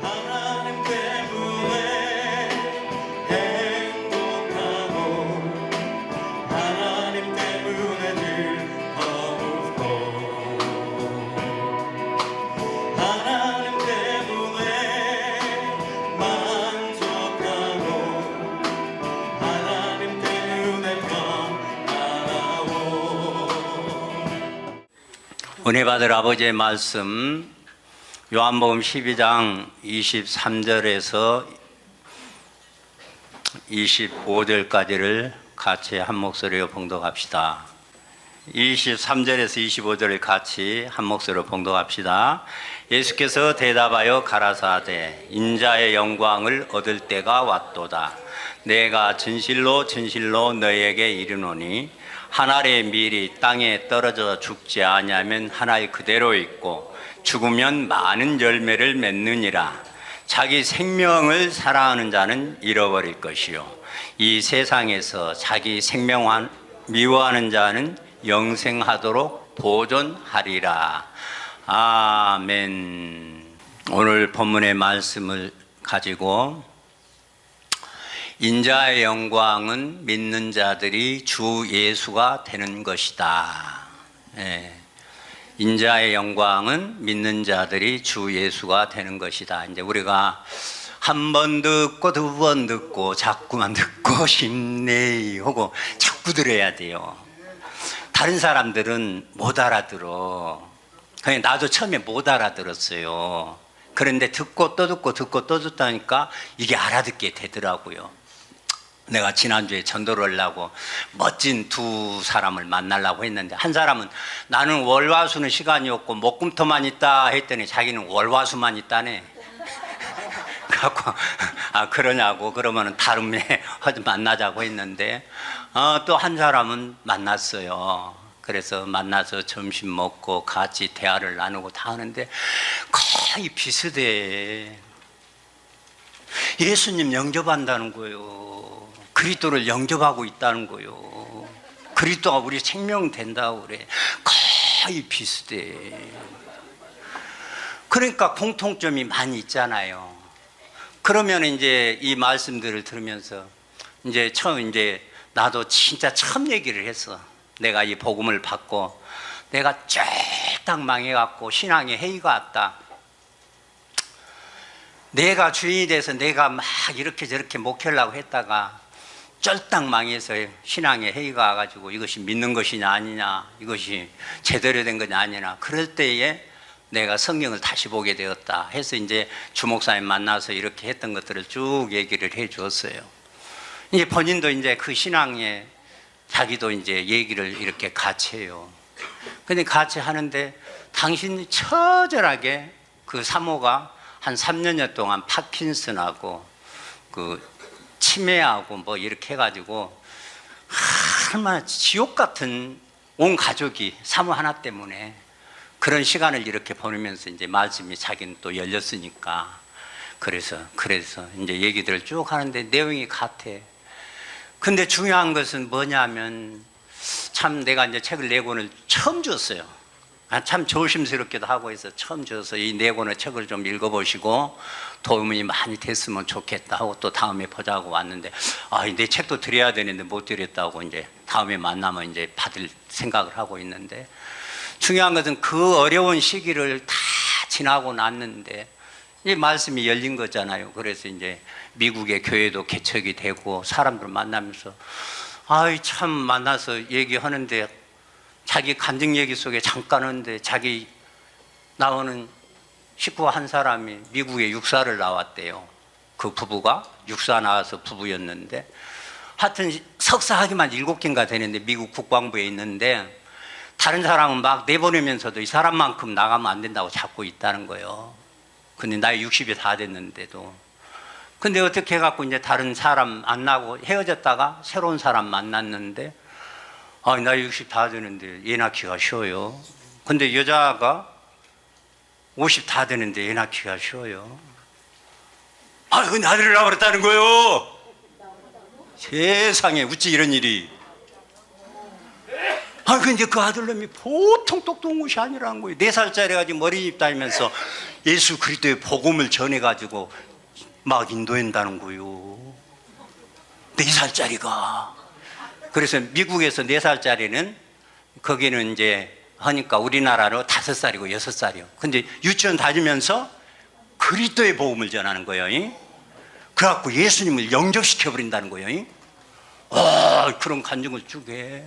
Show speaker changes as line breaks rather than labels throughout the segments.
하나님 때문에 행복하고 하나님 때문에 즐겁고 하나님 때문에 만족하고 하나님 때문에 평안하고. 은혜 받을 아버지의 말씀 요한복음 12장 23절에서 25절까지를 같이 한 목소리로 봉독합시다. 23절에서 25절을 같이 한 목소리로 봉독합시다. 예수께서 대답하여 가라사대 인자의 영광을 얻을 때가 왔도다. 내가 진실로 진실로 너희에게 이르노니 한 알의 밀이 땅에 떨어져 죽지 아니하면 한 알 그대로 있고 죽으면 많은 열매를 맺느니라. 자기 생명을 사랑하는 자는 잃어버릴 것이요 이 세상에서 자기 생명 미워하는 자는 영생하도록 보존하리라. 아멘. 오늘 본문의 말씀을 가지고 인자의 영광은 믿는 자들이 주 예수가 되는 것이다. 예. 인자의 영광은 믿는 자들이 주 예수가 되는 것이다. 이제 우리가 한 번 듣고 두 번 듣고 자꾸만 듣고 싶네 하고 자꾸 들어야 돼요. 다른 사람들은 못 알아들어. 그냥 나도 처음에 못 알아들었어요. 그런데 듣고 또 듣고 듣고 또 듣다니까 이게 알아듣게 되더라고요. 내가 지난주에 전도를 하려고 멋진 두 사람을 만나려고 했는데 한 사람은 나는 월화수는 시간이 없고 목금토만 있다 했더니 자기는 월화수만 있다네. 그래갖고 아 그러냐고 그러면은 다음에 만나자고 했는데 또 한 사람은 만났어요. 그래서 만나서 점심 먹고 같이 대화를 나누고 다 하는데 거의 비슷해. 예수님 영접한다는 거예요. 그리스도를 영접하고 있다는 거예요. 그리스도가 우리 생명 된다고 그래. 거의 비슷해. 그러니까 공통점이 많이 있잖아요. 그러면 이제 이 말씀들을 들으면서 이제 처음 이제 나도 진짜 처음 얘기를 했어. 내가 이 복음을 받고 내가 쫄딱 망해갖고 신앙에 해이가 왔다. 내가 주인이 돼서 내가 막 이렇게 저렇게 목회를 하고 했다가 쫄딱 망해서 신앙에 해이가 와가지고 이것이 믿는 것이냐 아니냐 이것이 제대로 된 거냐 아니냐 그럴 때에 내가 성경을 다시 보게 되었다 해서 이제 주목사님 만나서 이렇게 했던 것들을 쭉 얘기를 해 주었어요. 이제 본인도 이제 그 신앙에 자기도 이제 얘기를 이렇게 같이 해요. 근데 같이 하는데 당신이 처절하게 그 사모가 한 3년여 동안 파킨슨하고 그 치매하고 뭐 이렇게 해가지고 얼마나 지옥 같은 온 가족이 사모 하나 때문에 그런 시간을 이렇게 보내면서 이제 말씀이 자기는 또 열렸으니까 그래서 이제 얘기들을 쭉 하는데 내용이 같아. 근데 중요한 것은 뭐냐면 참 내가 이제 책을 네 권을 처음 줬어요. 참 조심스럽기도 하고 해서 처음 줘서 이 네 권의 책을 좀 읽어보시고 도움이 많이 됐으면 좋겠다 하고 또 다음에 보자고 왔는데 내 책도 드려야 되는데 못 드렸다고 이제 다음에 만나면 이제 받을 생각을 하고 있는데 중요한 것은 그 어려운 시기를 다 지나고 났는데 이 말씀이 열린 거잖아요. 그래서 이제 미국의 교회도 개척이 되고 사람들 만나면서 참 만나서 얘기하는데 자기 간증 얘기 속에 잠깐 하는데 자기 나오는 식구 한 사람이 미국에 육사를 나왔대요. 그 부부가 육사 나와서 부부였는데 하여튼 석사하기만 7개인가 되는데 미국 국방부에 있는데 다른 사람은 막 내보내면서도 이 사람만큼 나가면 안 된다고 잡고 있다는 거예요. 근데 나이 60이 다 됐는데도. 근데 어떻게 해갖고 이제 다른 사람 안 나고 헤어졌다가 새로운 사람 만났는데 나이 60 다 되는데 애 낳기가 쉬워요. 근데 여자가 50 다 되는데 애 낳기가 쉬워요. 근데 아들을 낳아버렸다는 거예요. 세상에 어찌 이런 일이. 아, 근데 그 아들놈이 보통 똑똑한 것이 아니라는 거예요. 4살짜리 가지고 머리집 다니면서 예수 그리스도의 복음을 전해가지고 막 인도한다는 거예요. 4살짜리가. 그래서 미국에서 4살짜리는 거기는 이제 하니까 우리나라로 5살이고 6살이요. 근데 유치원 다니면서 그리스도의 복음을 전하는 거예요. 그래갖고 예수님을 영접시켜버린다는 거예요. 그런 간증을 쭉 해.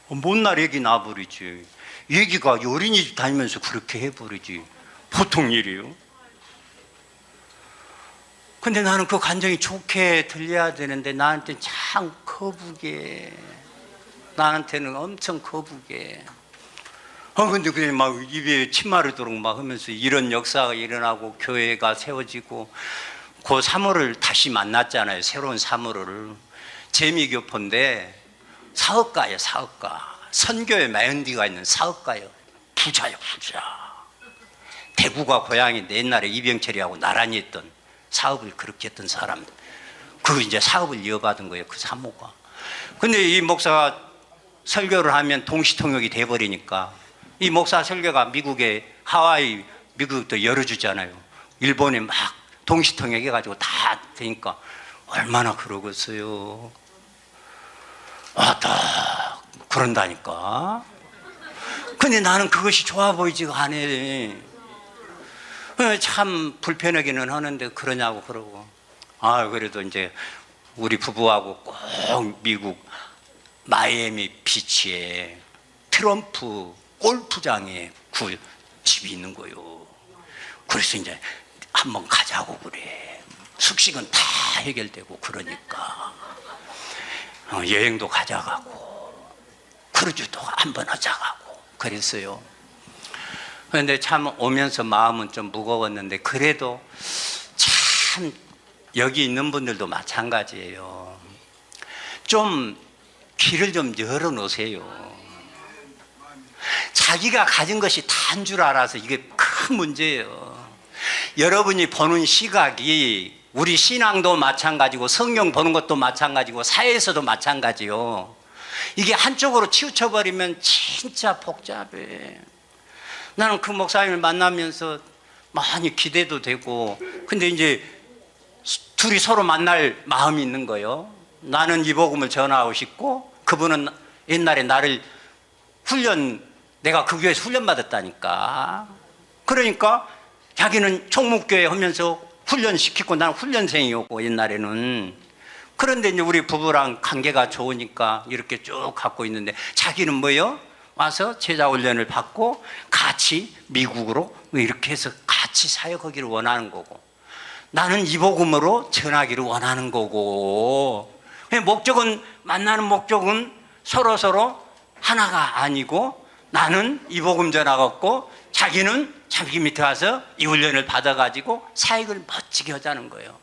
못날 얘기 나버리지. 얘기가 어린이집 다니면서 그렇게 해버리지. 보통 일이에요. 근데 나는 그 간증이 좋게 들려야 되는데 나한테 참 거북해. 나한테는 엄청 거북해. 근데 그냥 막 입에 침 마르도록 막 하면서 이런 역사가 일어나고 교회가 세워지고 그 사모를 다시 만났잖아요. 새로운 사모를. 재미교포인데 사업가예요. 사업가. 선교에 마연디가 있는 사업가예요. 부자예요. 부자. 대구가 고향인데 옛날에 이병철이하고 나란히 했던 사업을 그렇게 했던 사람. 그 이제 사업을 이어받은 거예요. 그 사모가. 근데 이 목사가 설교를 하면 동시통역이 돼버리니까 이 목사 설교가 미국에 하와이 미국도 열어주잖아요. 일본에 막 동시통역 해가지고 다 되니까 얼마나 그러겠어요. 다 그런다니까. 근데 나는 그것이 좋아 보이지가 않아. 참 불편하기는 하는데 그러냐고 그러고. 그래도 이제 우리 부부하고 꼭 미국 마이애미 비치에 트럼프 골프장에 그 집이 있는 거요. 그래서 이제 한번 가자고 그래. 숙식은 다 해결되고 그러니까 여행도 가자가고 크루즈도 한번 하자가고 그랬어요. 그런데 참 오면서 마음은 좀 무거웠는데 그래도 참 여기 있는 분들도 마찬가지예요. 좀 길을 좀 열어놓으세요. 자기가 가진 것이 다인 줄 알아서 이게 큰 문제예요. 여러분이 보는 시각이 우리 신앙도 마찬가지고 성경 보는 것도 마찬가지고 사회에서도 마찬가지요. 이게 한쪽으로 치우쳐버리면 진짜 복잡해. 나는 그 목사님을 만나면서 많이 기대도 되고 근데 이제 둘이 서로 만날 마음이 있는 거예요. 나는 이 복음을 전하고 싶고 그분은 옛날에 나를 내가 그 교회에서 훈련 받았다니까. 그러니까 자기는 총무교회 하면서 훈련시키고 나는 훈련생이었고 옛날에는. 그런데 이제 우리 부부랑 관계가 좋으니까 이렇게 쭉 갖고 있는데 자기는 뭐예요? 와서 제자훈련을 받고 같이 미국으로 이렇게 해서 같이 사역하기를 원하는 거고 나는 이 복음으로 전하기를 원하는 거고 목적은 만나는 목적은 서로 하나가 아니고 나는 이 복음 전하겠고 자기는 자기 밑에 와서 이 훈련을 받아가지고 사역을 멋지게 하자는 거예요.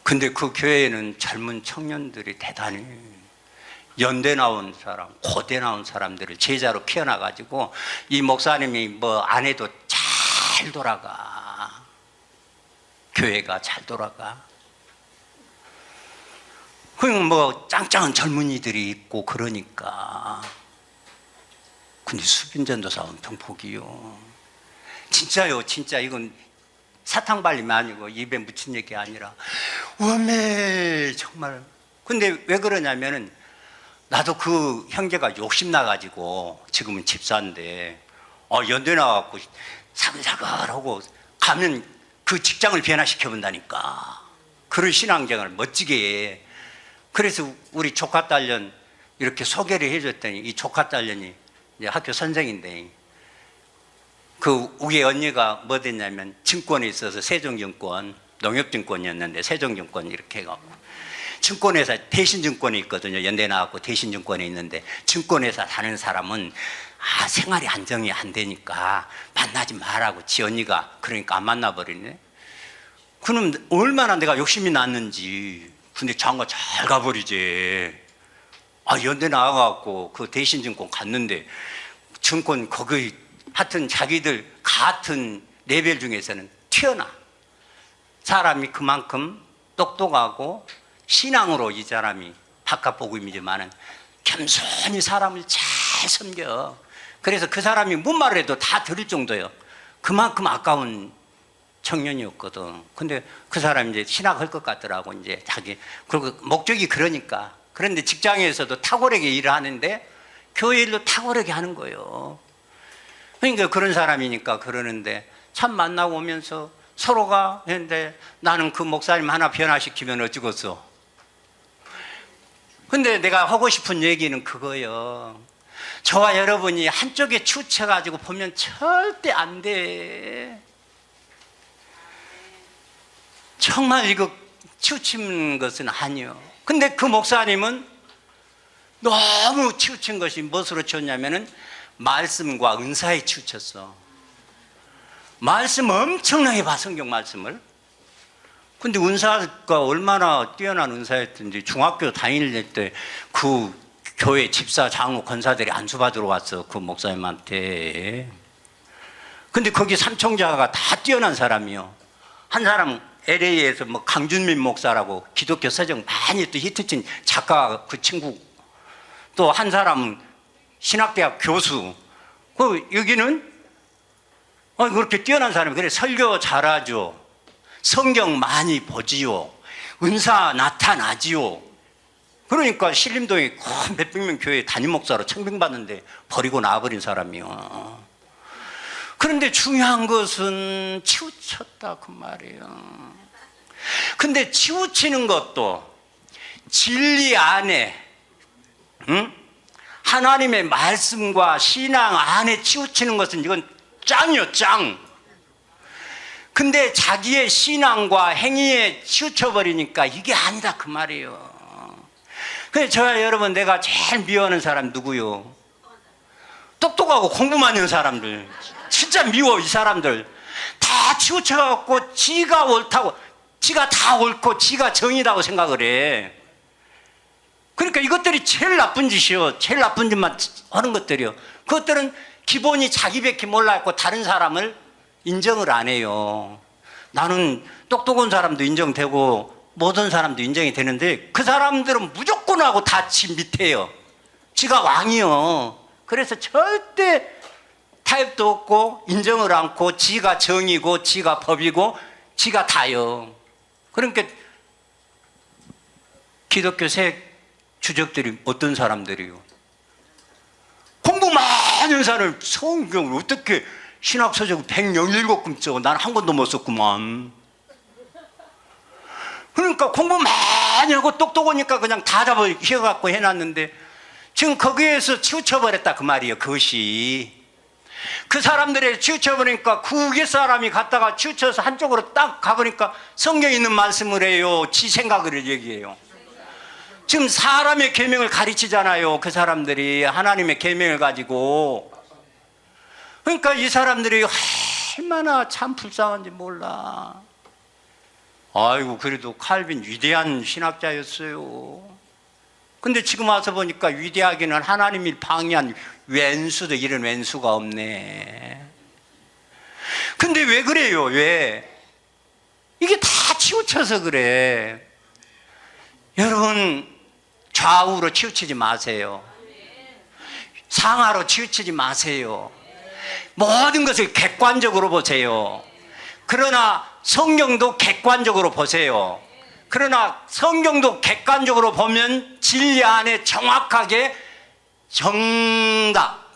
근데 그 교회에는 젊은 청년들이 대단히 연대 나온 사람, 고대 나온 사람들을 제자로 키워놔가지고 이 목사님이 뭐 안 해도 잘 돌아가. 교회가 잘 돌아가. 그냥 뭐 짱짱한 젊은이들이 있고 그러니까. 근데 수빈전도사 엄청 복이요. 진짜요, 진짜 이건 사탕 발림이 아니고 입에 묻힌 얘기 아니라 웜에 정말. 근데 왜 그러냐면은 나도 그 형제가 욕심나가지고 지금은 집사인데 연대 나와갖고 사글사글하고 가면 그 직장을 변화시켜 본다니까. 그런 신앙생활을 멋지게 해. 그래서 우리 조카 딸년 이렇게 소개를 해줬더니 이 조카 딸년이 이제 학교 선생인데 그 우리 언니가 뭐 됐냐면 증권에 있어서 세종증권 농협증권이었는데 세종증권 이렇게 해갖고 증권회사 대신증권에 있거든요. 연대 나왔고 대신증권에 있는데 증권회사 다니는 사람은 생활이 안정이 안 되니까 만나지 말라고 지 언니가 그러니까 안 만나버리네. 그럼 얼마나 내가 욕심이 났는지. 근데 장가 잘 가버리지. 연대 나와갖고 그 대신증권 갔는데 증권 거기 하여튼 자기들 같은 레벨 중에서는 튀어나. 사람이 그만큼 똑똑하고 신앙으로 이 사람이 바깥 복음이지만은 겸손히 사람을 잘 섬겨. 그래서 그 사람이 뭔 말을 해도 다 들을 정도예요. 그만큼 아까운 청년이었거든. 근데 그 사람이 이제 신학할 것 같더라고. 이제 자기 그리고 목적이 그러니까. 그런데 직장에서도 탁월하게 일을 하는데 교회 일도 탁월하게 하는 거예요. 그러니까 그런 사람이니까 그러는데 참 만나고 오면서 서로가 했는데 나는 그 목사님 하나 변화시키면 어쩌겠어. 근데 내가 하고 싶은 얘기는 그거예요. 저와 여러분이 한쪽에 치우쳐가지고 보면 절대 안 돼. 정말 이거 치우친 것은 아니요. 근데 그 목사님은 너무 치우친 것이 무엇으로 치웠냐면은 말씀과 은사에 치우쳤어. 말씀 엄청나게 봐, 성경 말씀을. 근데 은사가 얼마나 뛰어난 은사였던지 중학교 다닐 때 그 교회 집사, 장로, 권사들이 안수받으러 왔어, 그 목사님한테. 근데 거기 삼총자가 다 뛰어난 사람이요. 한 사람 LA에서 뭐 강준민 목사라고 기독교 서적 많이 또 히트친 작가 그 친구, 또 한 사람은 신학대학 교수. 여기는 그렇게 뛰어난 사람이 그래. 설교 잘하죠. 성경 많이 보지요. 은사 나타나지요. 그러니까 신림동에 큰 몇백 명 교회 담임 목사로 청빙받는데 버리고 나와버린 사람이요. 그런데 중요한 것은 치우쳤다 그 말이에요. 근데 치우치는 것도 진리 안에, 하나님의 말씀과 신앙 안에 치우치는 것은 이건 짱이요, 짱. 근데 자기의 신앙과 행위에 치우쳐버리니까 이게 아니다 그 말이에요. 근데 저와 여러분, 내가 제일 미워하는 사람 누구요? 똑똑하고 공부 많이 하는 사람들. 진짜 미워. 이 사람들 다 치우쳐갖고 지가 옳다고, 지가 다 옳고 지가 정의라고 생각을 해. 그러니까 이것들이 제일 나쁜 짓이요. 제일 나쁜 짓만 하는 것들이요. 그것들은 기본이 자기밖에 몰라갖고 다른 사람을 인정을 안 해요. 나는 똑똑한 사람도 인정되고 모든 사람도 인정이 되는데 그 사람들은 무조건 하고 다 지 밑에요. 지가 왕이요. 그래서 절대 타협도 없고 인정을 않고 지가 정이고 지가 법이고 지가 다요. 그러니까 기독교 새 주적들이 어떤 사람들이요? 공부 많이 하는 사람을 성경을 어떻게 신학서적 107권 써? 난 한 권도 못 썼구만. 그러니까 공부 많이 하고 똑똑하니까 그냥 다 잡아 휘어갖고 해놨는데 지금 거기에서 치우쳐버렸다 그 말이에요. 그것이 그 사람들에 치우쳐버리니까 그 위에 사람이 갔다가 치우쳐서 한쪽으로 딱 가보니까 성경에 있는 말씀을 해요. 지 생각을 얘기해요. 지금 사람의 계명을 가르치잖아요. 그 사람들이 하나님의 계명을 가지고. 그러니까 이 사람들이 얼마나 참 불쌍한지 몰라. 아이고, 그래도 칼빈 위대한 신학자였어요. 근데 지금 와서 보니까 위대하기는 하나님이 방해한 왼수도 이런 왼수가 없네. 근데 왜 그래요? 왜? 이게 다 치우쳐서 그래. 여러분, 좌우로 치우치지 마세요. 상하로 치우치지 마세요. 모든 것을 객관적으로 보세요. 그러나 성경도 객관적으로 보세요. 그러나 성경도 객관적으로 보면 진리 안에 정확하게 정답,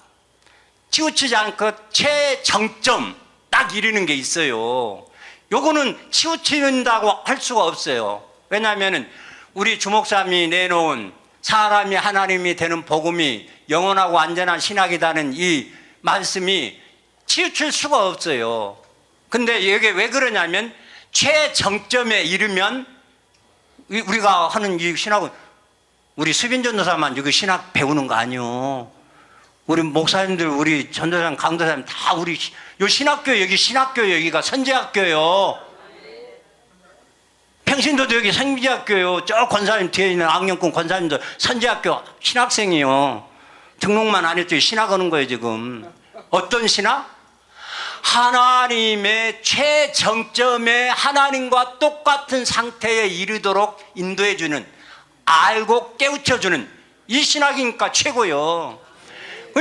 치우치지 않고 최정점 딱 이르는 게 있어요. 요거는 치우친다고 할 수가 없어요. 왜냐하면 우리 주목사님이 내놓은 사람이 하나님이 되는 복음이 영원하고 안전한 신학이라는 이 말씀이 치우칠 수가 없어요. 근데 이게 왜 그러냐면 최정점에 이르면 우리가 하는 이 신학은 우리 수빈 전도사만 여기 신학 배우는 거 아니요. 우리 목사님들, 우리 전도사님, 강도사님 다 우리 요 신학교 여기 신학교 여기가 선제학교요. 평신도도 여기 생지학교요. 저 권사님 뒤에 있는 악령꾼 권사님도 선제학교 신학생이요. 등록만 안 했죠. 신학하는 거예요 지금. 어떤 신학? 하나님의 최정점에 하나님과 똑같은 상태에 이르도록 인도해주는, 알고 깨우쳐주는 이 신학이니까 최고요.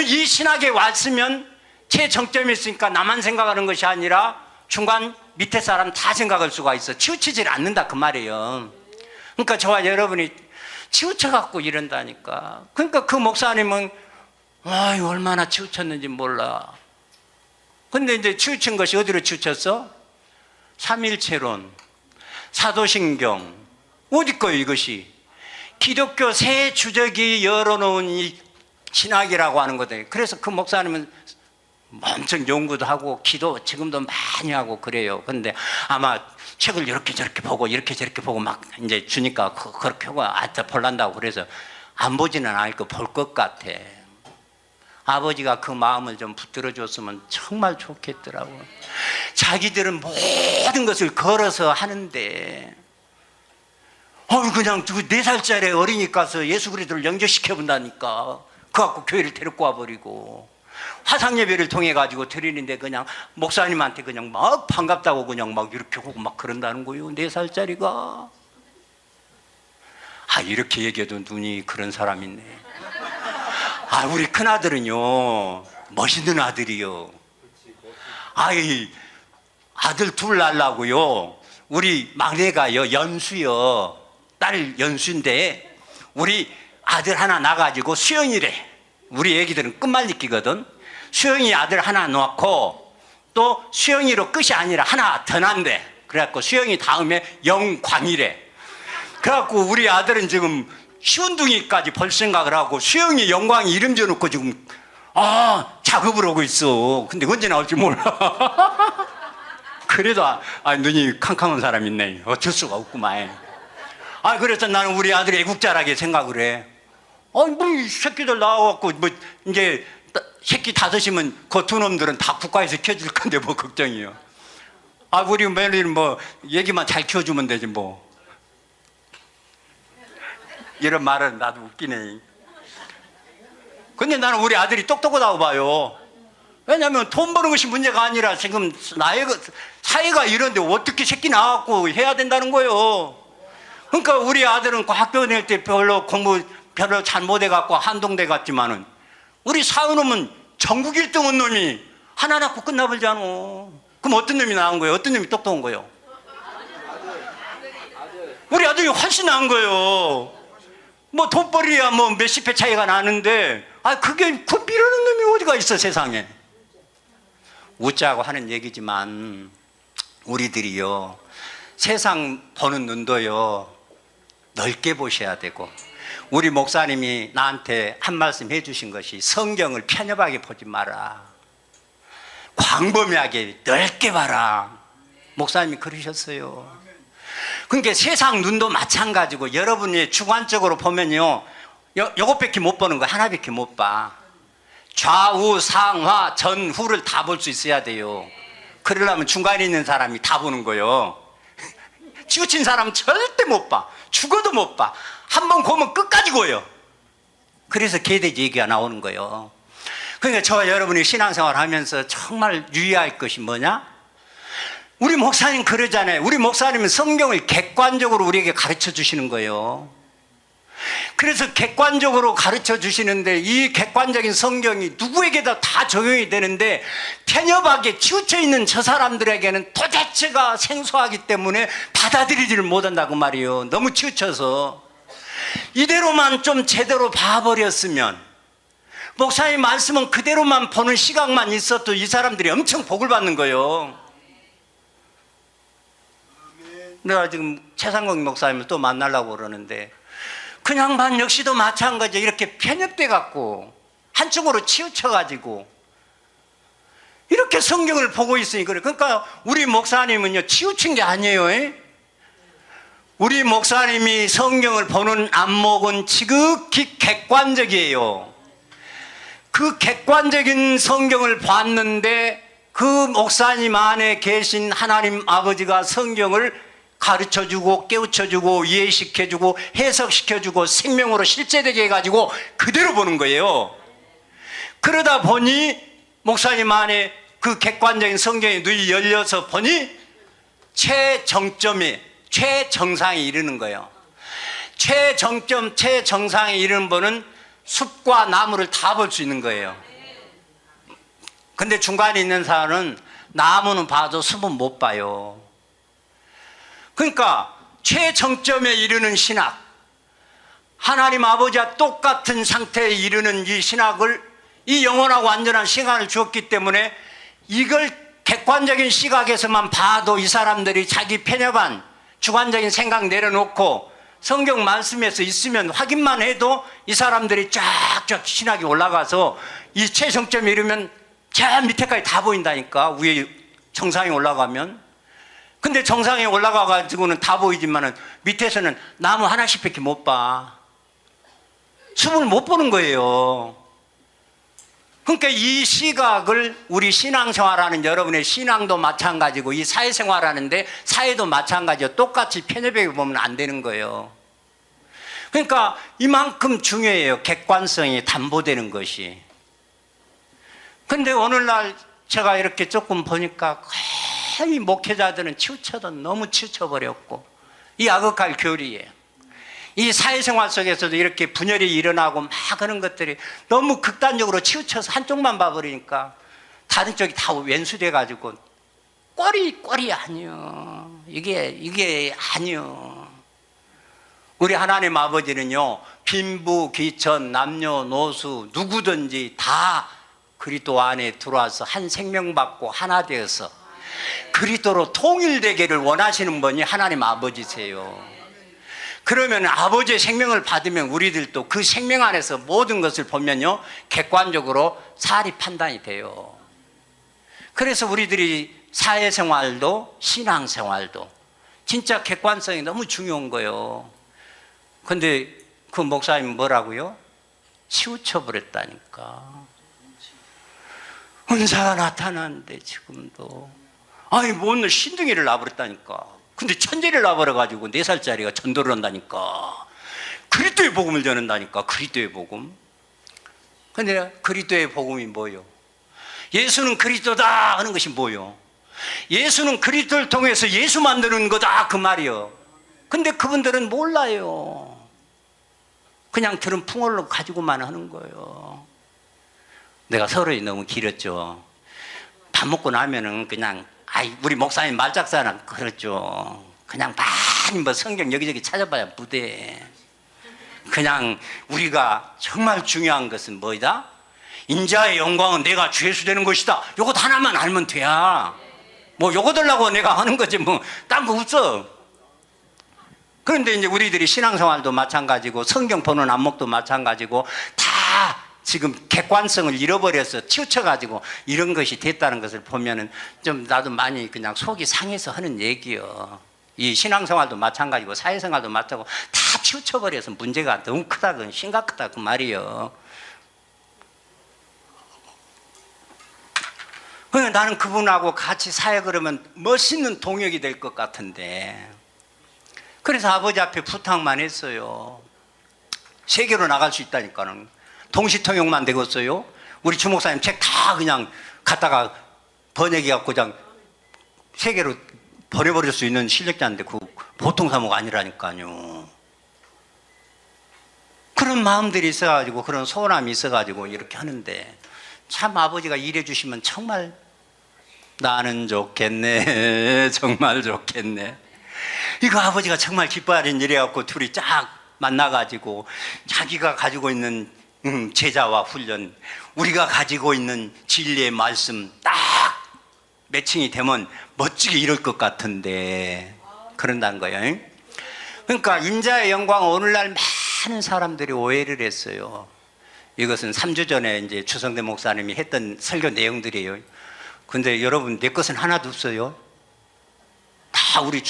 이 신학에 왔으면 최정점이 있으니까 나만 생각하는 것이 아니라 중간 밑에 사람 다 생각할 수가 있어. 치우치질 않는다 그 말이에요. 그러니까 저와 여러분이 치우쳐갖고 이런다니까. 그러니까 그 목사님은 아유 얼마나 치우쳤는지 몰라. 근데 이제 치우친 것이 어디로 치우쳤어? 삼일체론, 사도신경. 어디 거예요 이것이? 기독교 새 주적이 열어놓은 이 신학이라고 하는 거다. 그래서 그 목사님은 엄청 연구도 하고 기도 지금도 많이 하고 그래요. 근데 아마 책을 이렇게 저렇게 보고 이렇게 저렇게 보고 막 이제 주니까 그렇게 하고 아따 볼란다고 그래서 안 보지는 않을 거 볼 것 같아. 아버지가 그 마음을 좀 붙들어 줬으면 정말 좋겠더라고. 자기들은 모든 것을 걸어서 하는데 그냥 4살짜리 어린이 가서 예수 그리스도를 영접시켜 본다니까. 그 갖고 교회를 데리고 와버리고 화상 예배를 통해 가지고 드리는데 그냥 목사님한테 그냥 막 반갑다고 그냥 막 이렇게 하고 막 그런다는 거예요. 4살짜리가. 이렇게 얘기해도 눈이 그런 사람 있네. 우리 큰아들은요 멋있는 아들이요. 아들 둘 낳으려고요. 우리 막내가요 연수요. 딸 연수인데 우리 아들 하나 낳아가지고 수영이래. 우리 애기들은 끝말잇기거든. 수영이 아들 하나 낳고 또 수영이로 끝이 아니라 하나 더 낳는데 그래갖고 수영이 다음에 영광이래. 그래갖고 우리 아들은 지금 시운둥이까지 볼 생각을 하고 수영이 영광이 이름 지어놓고 지금 작업을 하고 있어. 근데 언제 나올지 몰라. 그래도 눈이 캄캄한 사람 있네. 어쩔 수가 없구만. 그래서 나는 우리 아들이 애국자라게 생각을 해. 이 새끼들 나와갖고 이제 새끼 5이면 그 두 놈들은 다 국가에서 키워줄 건데 뭐 걱정이요. 우리 며느리는 얘기만 잘 키워주면 되지 뭐. 이런 말은 나도 웃기네. 근데 나는 우리 아들이 똑똑하다고 봐요. 왜냐면 돈 버는 것이 문제가 아니라 지금 사회가 이런데 어떻게 새끼 나와갖고 해야 된다는 거예요. 그러니까 우리 아들은 학교 다닐 때 별로 공부 별로 잘 못해갖고 한동대 갔지만은 우리 사은놈은 전국 1등한 놈이 하나 낳고 끝나버리잖아. 그럼 어떤 놈이 나은 거예요? 어떤 놈이 똑똑한 거예요? 우리 아들이 훨씬 나은 거예요. 돈벌이야 몇십 배 차이가 나는데 그게 그 미루는 놈이 어디가 있어 세상에. 웃자고 하는 얘기지만 우리들이요 세상 보는 눈도요 넓게 보셔야 되고 우리 목사님이 나한테 한 말씀 해주신 것이 성경을 편협하게 보지 마라. 광범위하게 넓게 봐라. 목사님이 그러셨어요. 그러니까 세상 눈도 마찬가지고 여러분이 주관적으로 보면요 요것밖에 못 보는 거 하나밖에 못 봐. 좌우 상하 전후를 다 볼 수 있어야 돼요. 그러려면 중간에 있는 사람이 다 보는 거예요. 치우친 사람은 절대 못 봐. 죽어도 못 봐. 한 번 보면 끝까지 보여. 그래서 개돼지 얘기가 나오는 거예요. 그러니까 저와 여러분이 신앙생활 하면서 정말 유의할 것이 뭐냐? 우리 목사님 그러잖아요. 우리 목사님은 성경을 객관적으로 우리에게 가르쳐 주시는 거예요. 그래서 객관적으로 가르쳐 주시는데 이 객관적인 성경이 누구에게도 다 적용이 되는데 편협하게 치우쳐 있는 저 사람들에게는 도대체가 생소하기 때문에 받아들이지를 못한다고 말이에요. 너무 치우쳐서. 이대로만 좀 제대로 봐버렸으면 목사님 말씀은 그대로만 보는 시각만 있어도 이 사람들이 엄청 복을 받는 거예요. 내가 지금 최상국 목사님을 또 만나려고 그러는데 그 양반 역시도 마찬가지로 이렇게 편협돼 갖고 한쪽으로 치우쳐 가지고 이렇게 성경을 보고 있으니 그래. 그러니까 우리 목사님은요 치우친 게 아니에요. 우리 목사님이 성경을 보는 안목은 지극히 객관적이에요. 그 객관적인 성경을 봤는데 그 목사님 안에 계신 하나님 아버지가 성경을 가르쳐주고 깨우쳐주고 이해시켜주고 해석시켜주고 생명으로 실제되게 해가지고 그대로 보는 거예요. 그러다 보니 목사님 안에 그 객관적인 성경의 눈이 열려서 보니 최정상에 이르는 거예요. 최정상에 이르는 분은 숲과 나무를 다 볼 수 있는 거예요. 근데 중간에 있는 사람은 나무는 봐도 숲은 못 봐요. 그러니까 최정점에 이르는 신학, 하나님 아버지와 똑같은 상태에 이르는 이 신학을, 이 영원하고 완전한 시간을 주었기 때문에 이걸 객관적인 시각에서만 봐도 이 사람들이 자기 편협한 주관적인 생각 내려놓고 성경 말씀에서 있으면 확인만 해도 이 사람들이 쫙쫙 신학이 올라가서 이 최정점에 이르면 저 밑에까지 다 보인다니까, 위에 정상에 올라가면. 근데 정상에 올라가 가지고는 다 보이지만은 밑에서는 나무 하나씩밖에 못 봐. 숲을 못 보는 거예요. 그러니까 이 시각을 우리 신앙생활하는 여러분의 신앙도 마찬가지고 이 사회생활하는데 사회도 마찬가지로 똑같이 편협하게 보면 안 되는 거예요. 그러니까 이만큼 중요해요. 객관성이 담보되는 것이. 근데 오늘날 제가 이렇게 조금 보니까 거의 목회자들은 너무 치우쳐버렸고, 이 악역할 교리에 이 사회생활 속에서도 이렇게 분열이 일어나고 막 그런 것들이 너무 극단적으로 치우쳐서 한쪽만 봐버리니까 다른 쪽이 다 왼수돼 가지고 꼴이 아니요. 이게 아니요. 우리 하나님 아버지는요, 빈부 귀천 남녀노소 누구든지 다 그리스도 안에 들어와서 한 생명 받고 하나 되어서 그리스도로 통일되기를 원하시는 분이 하나님 아버지세요. 그러면 아버지의 생명을 받으면 우리들도 그 생명 안에서 모든 것을 보면요, 객관적으로 사리 판단이 돼요. 그래서 우리들이 사회생활도 신앙생활도 진짜 객관성이 너무 중요한 거예요. 근데 그 목사님 뭐라고요? 치우쳐버렸다니까. 은사가 나타나는데 지금도, 아니 뭔 신등이를 놔버렸다니까. 근데 천재를 놔버려가지고 4살짜리가 전도를 한다니까. 그리스도의 복음을 전한다니까. 그리스도의 복음. 근데 그리스도의 복음이 뭐요? 예수는 그리스도다 하는 것이 뭐요? 예수는 그리스도를 통해서 예수 만드는 거다 그 말이요. 근데 그분들은 몰라요. 그냥 들은 풍월로 가지고만 하는 거예요. 내가 서론이 너무 길었죠. 밥 먹고 나면은 그냥 우리 목사님 말작사는 그렇죠. 그냥 많이 뭐 성경 여기저기 찾아봐야 무대. 그냥 우리가 정말 중요한 것은 뭐이다? 인자의 영광은 내가 주 예수 되는 것이다. 요것 하나만 알면 돼야. 뭐 요거 달라고 내가 하는 거지 뭐 딴 거 없어. 그런데 이제 우리들이 신앙생활도 마찬가지고 성경 보는 안목도 마찬가지고 다 지금 객관성을 잃어버려서 치우쳐가지고 이런 것이 됐다는 것을 보면은 좀 나도 많이 그냥 속이 상해서 하는 얘기요. 이 신앙생활도 마찬가지고 사회생활도 마찬가지고 다 치우쳐버려서 문제가 너무 크다, 그건 심각하다 그 말이요. 그러니까 나는 그분하고 같이 사역을 하면 멋있는 동역이 될 것 같은데, 그래서 아버지 앞에 부탁만 했어요. 세계로 나갈 수 있다니까는. 동시통역만 되겠어요? 우리 주목사님 책 다 그냥 갖다가 번역해갖고 그냥 세계로 보내버릴 수 있는 실력자인데 그 보통 사모가 아니라니까요. 그런 마음들이 있어가지고 그런 소원함이 있어가지고 이렇게 하는데, 참 아버지가 일해 주시면 정말 나는 좋겠네. 정말 좋겠네. 이거 아버지가 정말 기뻐하는 일이갖고 둘이 쫙 만나가지고 자기가 가지고 있는 제자와 훈련, 우리가 가지고 있는 진리의 말씀 딱 매칭이 되면 멋지게 이럴 것 같은데 그런다는 거예요. 그러니까 인자의 영광, 오늘날 많은 사람들이 오해를 했어요. 이것은 3주 전에 이제 주성대 목사님이 했던 설교 내용들이에요. 근데 여러분, 내 것은 하나도 없어요. 다 우리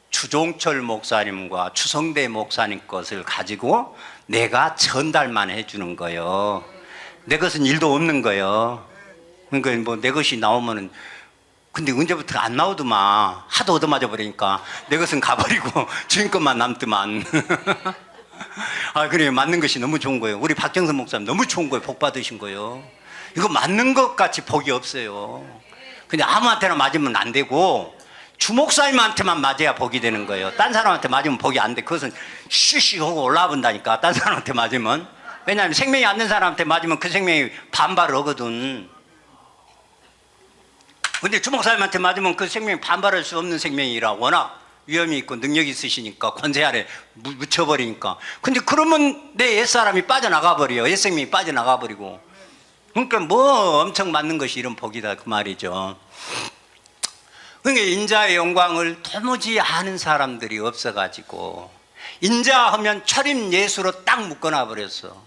주종철 목사님과 추성대 목사님 것을 가지고 내가 전달만 해주는 거예요. 내 것은 일도 없는 거예요. 그러니까 뭐 내 것이 나오면은, 근데 언제부터 안 나오더만. 하도 얻어맞아 버리니까 내 것은 가버리고 주인 것만 남더만. 아, 그래, 맞는 것이 너무 좋은 거예요. 우리 박정선 목사님 너무 좋은 거예요. 복 받으신 거예요. 이거 맞는 것 같이 복이 없어요. 근데 아무한테나 맞으면 안 되고 주목사님한테만 맞아야 복이 되는 거예요. 딴 사람한테 맞으면 복이 안 돼. 그것은 쉬쉬 하고 올라와 본다니까. 딴 사람한테 맞으면 왜냐하면 생명이 않는 사람한테 맞으면 그 생명이 반발을 하거든. 근데 주목사님한테 맞으면 그 생명이 반발할 수 없는 생명이라 워낙 위험이 있고 능력이 있으시니까 권세 아래 묻혀버리니까. 근데 그러면 내 옛사람이 빠져나가 버려요. 옛생명이 빠져나가 버리고. 그러니까 뭐 엄청 맞는 것이 이런 복이다 그 말이죠. 그러니까 인자의 영광을 도무지 아는 사람들이 없어가지고 인자하면 철임 예수로 딱 묶어놔 버렸어.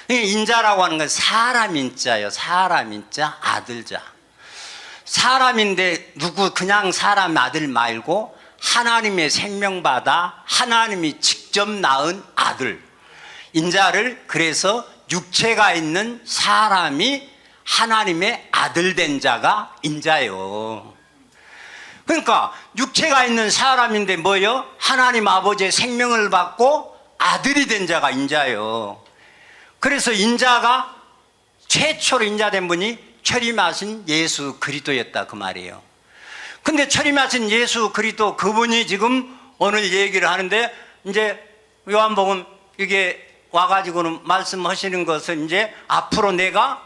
인자라고 하는 건 사람 인자예요. 사람 인자, 아들자. 사람인데 누구 그냥 사람 아들 말고 하나님의 생명받아 하나님이 직접 낳은 아들. 인자를 그래서 육체가 있는 사람이 하나님의 아들 된 자가 인자예요. 그러니까 육체가 있는 사람인데 뭐요? 하나님 아버지의 생명을 받고 아들이 된 자가 인자예요. 그래서 인자가 최초로 인자된 분이 철임하신 예수 그리스도였다 그 말이에요. 근데 철임하신 예수 그리스도 그분이 지금 오늘 얘기를 하는데 이제 요한복음 이게 와가지고는 말씀하시는 것은 이제 앞으로 내가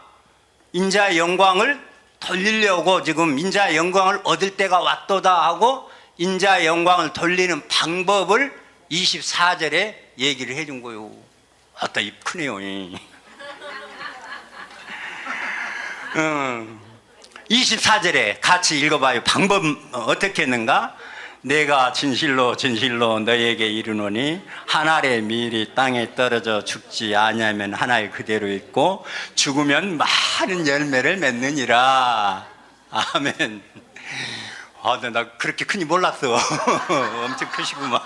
인자의 영광을 돌리려고 지금 인자의 영광을 얻을 때가 왔도다 하고 인자의 영광을 돌리는 방법을 24절에 얘기를 해준 거예요. 아따 입 크네요. 24절에 같이 읽어봐요. 방법 어떻게 했는가? 내가 진실로 진실로 너에게 이르노니 한 알의 밀이 땅에 떨어져 죽지 아니하면 하나에 그대로 있고 죽으면 많은 열매를 맺느니라. 아멘. 나 그렇게 크니 몰랐어. 엄청 크시구만.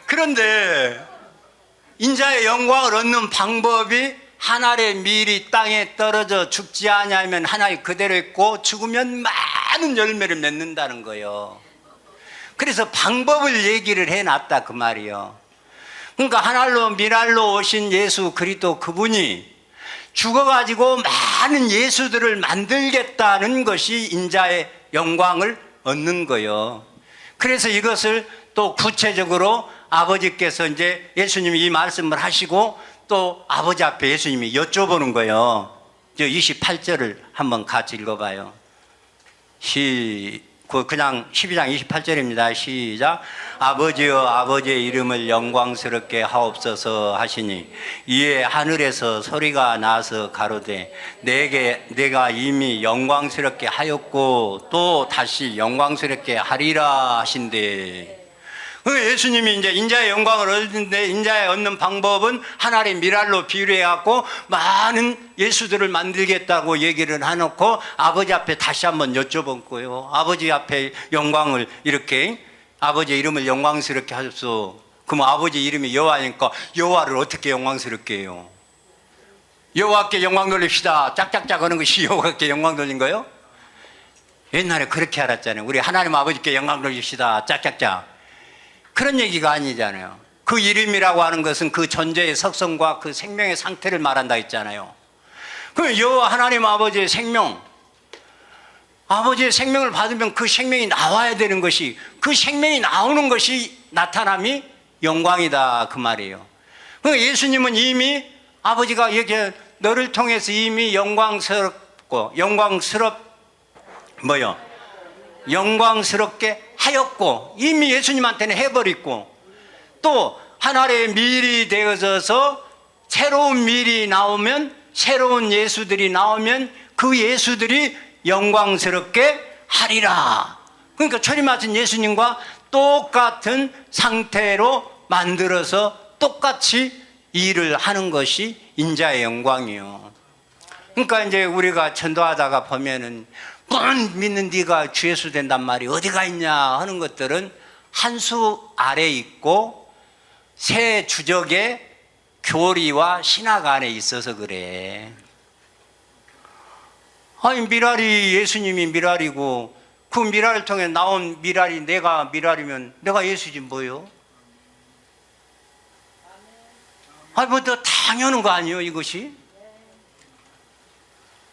그런데 인자의 영광을 얻는 방법이 한 알의 밀이 땅에 떨어져 죽지 아니하면 하나에 그대로 있고 죽으면 많은 열매를 맺는다는 거예요. 그래서 방법을 얘기를 해놨다 그 말이요. 그러니까 한 알로 밀알로 오신 예수 그리스도 그분이 죽어가지고 많은 예수들을 만들겠다는 것이 인자의 영광을 얻는 거예요. 그래서 이것을 또 구체적으로 아버지께서 이제 예수님이 이 말씀을 하시고 또 아버지 앞에 예수님이 여쭤보는 거예요. 28절을 한번 같이 읽어봐요. 그냥 12장 28절입니다. 시작. 아버지여 아버지의 이름을 영광스럽게 하옵소서 하시니 이에 하늘에서 소리가 나서 가로되 내가 이미 영광스럽게 하였고 또 다시 영광스럽게 하리라 하신대. 예수님이 이제 인자의 영광을 얻는데 인자의 얻는 방법은 한 알의 밀알로 비유해갖고 많은 예수들을 만들겠다고 얘기를 해놓고 아버지 앞에 다시 한번 여쭤본 거예요. 아버지 앞에 영광을 이렇게 아버지의 이름을 영광스럽게 하셨소. 그럼 아버지 이름이 여호와니까 여호와를 어떻게 영광스럽게 해요? 여호와께 영광 돌립시다. 짝짝짝 하는 것이 여호와께 영광 돌린 거예요? 옛날에 그렇게 알았잖아요. 우리 하나님 아버지께 영광 돌립시다. 짝짝짝. 그런 얘기가 아니잖아요. 그 이름이라고 하는 것은 그 존재의 속성과 그 생명의 상태를 말한다 했잖아요. 그럼 여호와 하나님 아버지의 생명, 아버지의 생명을 받으면 그 생명이 나와야 되는 것이, 그 생명이 나오는 것이 나타남이 영광이다 그 말이에요. 그러니까 예수님은 이미 아버지가 이렇게 너를 통해서 이미 영광스럽게 하였고 이미 예수님한테는 해버리고 또 하나의 밀이 되어져서 새로운 밀이 나오면 새로운 예수들이 나오면 그 예수들이 영광스럽게 하리라. 그러니까 철임하신 예수님과 똑같은 상태로 만들어서 똑같이 일을 하는 것이 인자의 영광이요. 그러니까 이제 우리가 전도하다가 보면은 믿는 네가 주 예수 된단 말이 어디가 있냐 하는 것들은 한 수 아래 있고 새 주적의 교리와 신학 안에 있어서 그래. 아니 미랄이 예수님이 미랄이고 그 미랄을 통해 나온 미랄이 내가 미랄이면 내가 예수지 뭐요? 아니 뭐 더 당연한 거 아니에요 이것이?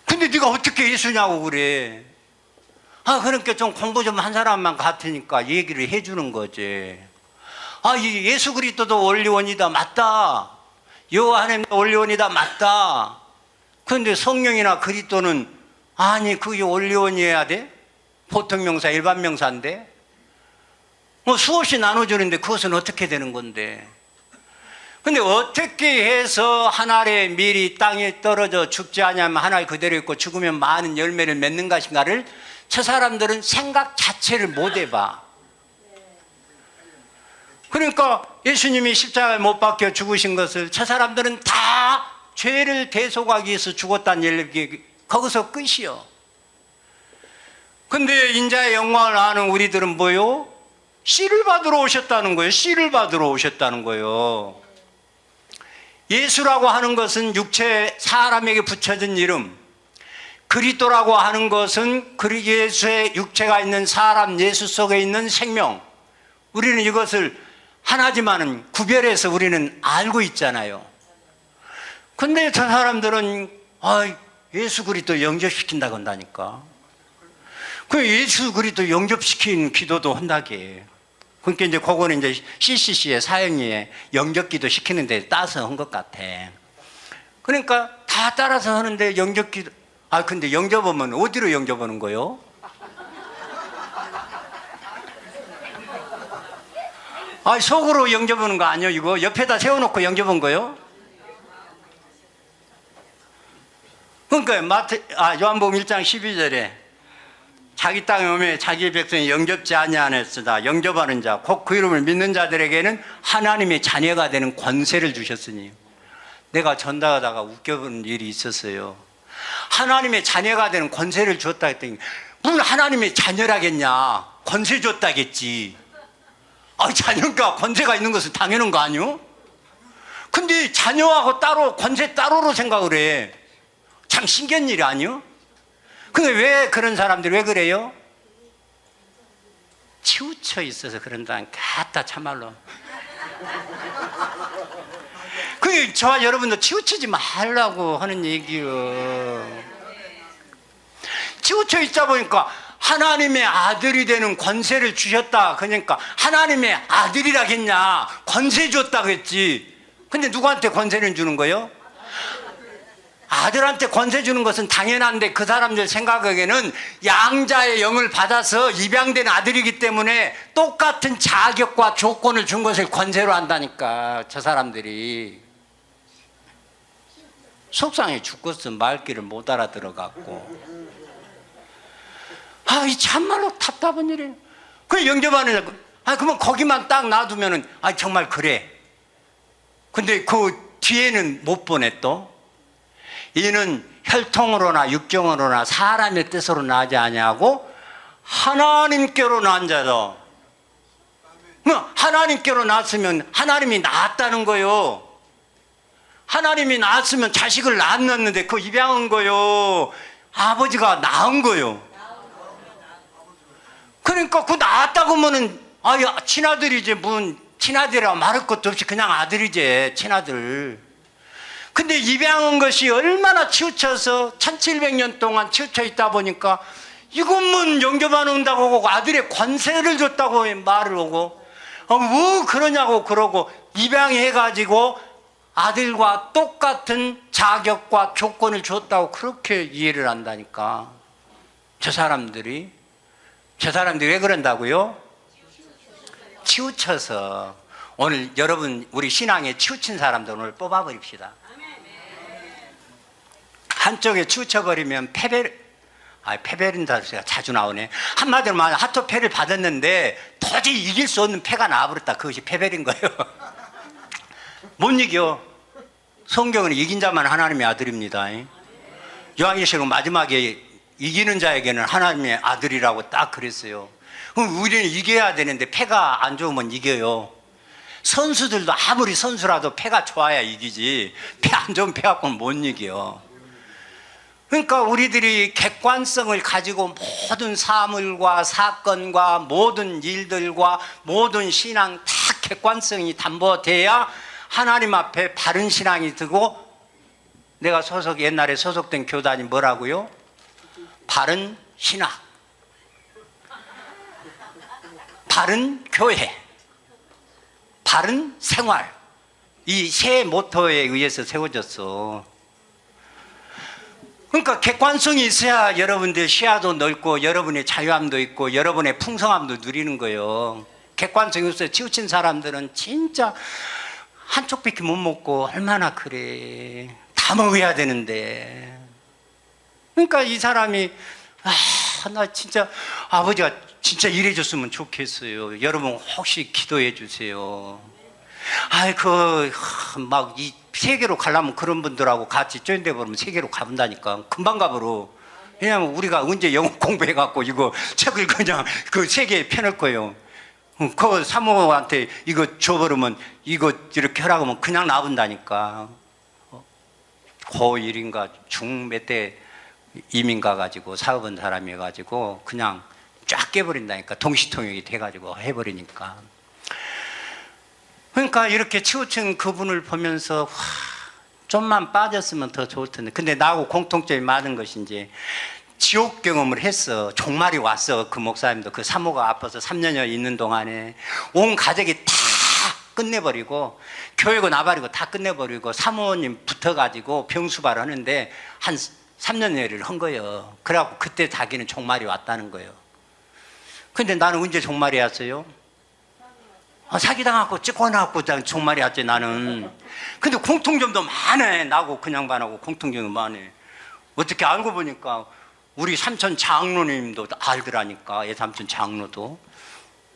근데 네가 어떻게 예수냐고 그래. 그러니까 좀 공부 좀 한 사람만 같으니까 얘기를 해주는 거지. 이 예수 그리스도도 원리원이다. 맞다. 여호와 하나님 올리온이다. 맞다. 그런데 성령이나 그리스도는 아니 그게 올리온이어야 돼? 보통 명사 일반 명사인데 뭐 수없이 나눠주는데 그것은 어떻게 되는 건데? 근데 어떻게 해서 한 알의 밀이 땅에 떨어져 죽지 않으면 한 알 그대로 있고 죽으면 많은 열매를 맺는 것인가를 저 사람들은 생각 자체를 못 해봐. 그러니까 예수님이 십자가에 못 박혀 죽으신 것을 저 사람들은 다 죄를 대속하기 위해서 죽었다는 얘기, 거기서 끝이요. 근데 인자의 영광을 아는 우리들은 뭐요? 씨를 받으러 오셨다는 거예요. 씨를 받으러 오셨다는 거예요. 예수라고 하는 것은 육체 사람에게 붙여진 이름, 그리스도라고 하는 것은 예수의 육체가 있는 사람 예수 속에 있는 생명. 우리는 이것을 하나지만은 구별해서 우리는 알고 있잖아요. 근데 저 사람들은 예수 그리스도 영접시킨다고 한다니까. 그 예수 그리스도 영접시킨 기도도 한다게. 그러니까 이제 그거는 이제 CCC의 사형리에 영접기도 시키는데 따서 한 것 같아. 그러니까 다 따라서 하는데 영접기도, 근데 영접하면 어디로 영접하는 거요? 속으로 영접하는 거 아니요? 이거 옆에다 세워놓고 영접한 거요? 그러니까 요한복음 1장 12절에 자기 땅에 오매 자기 백성이 영접지 아니하였으나 영접하는 자 곧 그 이름을 믿는 자들에게는 하나님의 자녀가 되는 권세를 주셨으니. 내가 전달하다가 웃겨본 일이 있었어요. 하나님의 자녀가 되는 권세를 주었다 했더니 무슨 하나님의 자녀라겠냐, 권세 줬다겠지. 자녀가 권세가 있는 것은 당연한 거 아니요? 근데 자녀하고 따로 권세 따로로 생각을 해. 참 신기한 일이 아니요? 근데 왜 그런 사람들이 왜 그래요? 치우쳐 있어서 그런다는 같다 참말로. 그게 저와 여러분도 치우치지 말라고 하는 얘기요. 치우쳐 있다 보니까 하나님의 아들이 되는 권세를 주셨다. 그러니까 하나님의 아들이라겠냐, 권세 줬다고 했지. 근데 누구한테 권세를 주는 거예요? 아들한테 권세 주는 것은 당연한데 그 사람들 생각에는 양자의 영을 받아서 입양된 아들이기 때문에 똑같은 자격과 조건을 준 것을 권세로 한다니까. 저 사람들이 속상해 죽겠어. 말귀를 못 알아들어갖고. 이 참말로 답답한 일이에요. 그 영접하는, 그러면 거기만 딱 놔두면은, 정말 그래. 근데 그 뒤에는 못 보내 또. 이는 혈통으로나 육정으로나 사람의 뜻으로 나지 아니하고 하나님께로 난 자다. 하나님께로 낳았으면 하나님이 낳았다는 거요. 하나님이 낳았으면 자식을 낳았는데 그 입양한 거요. 아버지가 낳은 거요. 그러니까 그 낳았다고 하면은 친아들이지, 무슨 친아들이라고 말할 것도 없이 그냥 아들이지, 친아들. 근데 입양한 것이 얼마나 치우쳐서 1700년 동안 치우쳐 있다 보니까 이것만 영접안 온다고 하고 아들의 권세를 줬다고 말을 하고 뭐 그러냐고 그러고 입양해가지고 아들과 똑같은 자격과 조건을 줬다고 그렇게 이해를 한다니까. 저 사람들이 왜 그런다고요? 치우쳐서. 오늘 여러분 우리 신앙에 치우친 사람들 오늘 뽑아버립시다. 한쪽에 치우쳐버리면 패배는 자체가 자주 나오네. 한마디로 말하면 하토패를 받았는데 도저히 이길 수 없는 패가 나와버렸다. 그것이 패배인 거예요. 못 이겨. 성경은 이긴 자만 하나님의 아들입니다. 요한계시록 마지막에 이기는 자에게는 하나님의 아들이라고 딱 그랬어요. 그럼 우리는 이겨야 되는데 패가 안 좋으면 이겨요. 선수들도 아무리 선수라도 패가 좋아야 이기지, 패 안 좋은 패 갖고는 못 이겨. 그러니까 우리들이 객관성을 가지고 모든 사물과 사건과 모든 일들과 모든 신앙 다 객관성이 담보돼야 하나님 앞에 바른 신앙이 들고. 내가 옛날에 소속된 교단이 뭐라고요? 바른 신학, 바른 교회, 바른 생활. 이 새 모토에 의해서 세워졌어. 그러니까 객관성이 있어야 여러분들 시야도 넓고 여러분의 자유함도 있고 여러분의 풍성함도 누리는 거예요. 객관성이 없어요. 치우친 사람들은 진짜 한쪽밖에 못 먹고 얼마나 그래. 다 먹어야 되는데. 그러니까 이 사람이 나 진짜 아버지가 진짜 이래줬으면 좋겠어요. 여러분 혹시 기도해 주세요. 막 이 세계로 가려면 그런 분들하고 같이 조인대 버리면 세계로 가본다니까. 금방 가버려. 왜냐면 우리가 언제 영어 공부해갖고 이거 책을 그냥 그 세계에 펴놓을 거예요. 그 사모한테 이거 줘버리면 이거 이렇게 하라고 하면 그냥 나온다니까. 고1인가 중 몇 대 이민 가가지고 사업한 사람이 해가지고 그냥 쫙 깨버린다니까. 동시통역이 돼가지고 해버리니까. 그러니까 이렇게 치우친 그분을 보면서 좀만 빠졌으면 더 좋을 텐데. 근데 나하고 공통점이 많은 것이 이제 지옥 경험을 했어. 종말이 왔어. 그 목사님도 그 사모가 아파서 3년여 있는 동안에 온 가족이 다 끝내버리고 교육은 나발이고 다 끝내버리고 사모님 붙어가지고 병수발 하는데 한 3년여를 한 거예요. 그래갖고 그때 자기는 종말이 왔다는 거예요. 근데 나는 언제 종말이 왔어요? 사기당하고 찍어나갖고 종말이 왔지 나는. 근데 공통점도 많아. 나하고 그냥 반하고 공통점도 많아. 어떻게 알고 보니까 우리 삼촌 장로님도 알더라니까. 예삼촌 장로도